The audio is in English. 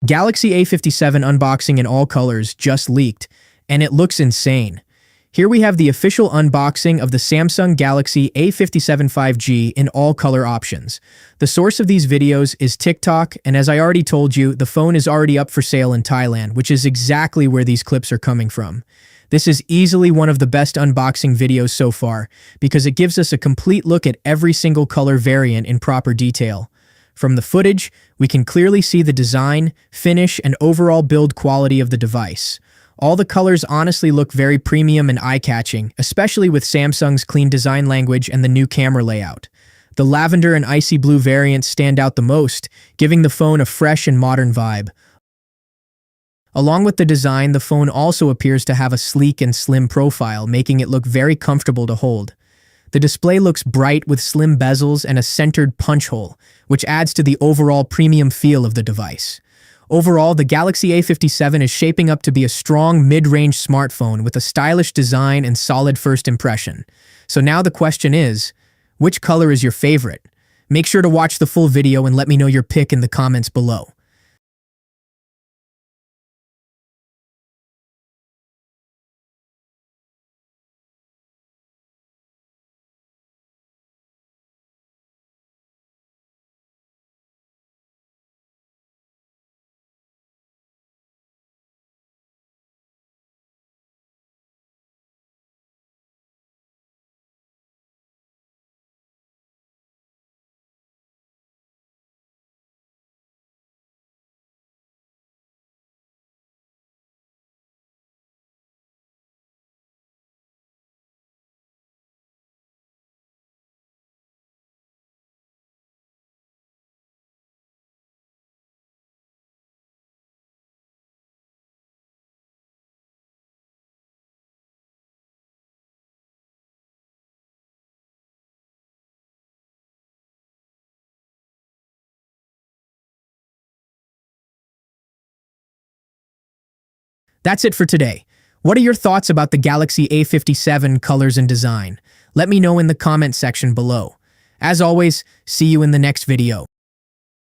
Galaxy A57 unboxing in all colors just leaked, and it looks insane. Here we have the official unboxing of the Samsung Galaxy A57 5G in all color options. The source of these videos is TikTok, and as I already told you, the phone is already up for sale in Thailand, which is exactly where these clips are coming from. This is easily one of the best unboxing videos so far, because it gives us a complete look at every single color variant in proper detail. From the footage, we can clearly see the design, finish, and overall build quality of the device. All the colors honestly look very premium and eye-catching, especially with Samsung's clean design language and the new camera layout. The lavender and icy blue variants stand out the most, giving the phone a fresh and modern vibe. Along with the design, the phone also appears to have a sleek and slim profile, making it look very comfortable to hold. The display looks bright with slim bezels and a centered punch hole, which adds to the overall premium feel of the device. Overall, the Galaxy A57 is shaping up to be a strong mid-range smartphone with a stylish design and solid first impression. So now the question is, which color is your favorite? Make sure to watch the full video and let me know your pick in the comments below. That's it for today. What are your thoughts about the Galaxy A57 colors and design? Let me know in the comment section below. As always, see you in the next video.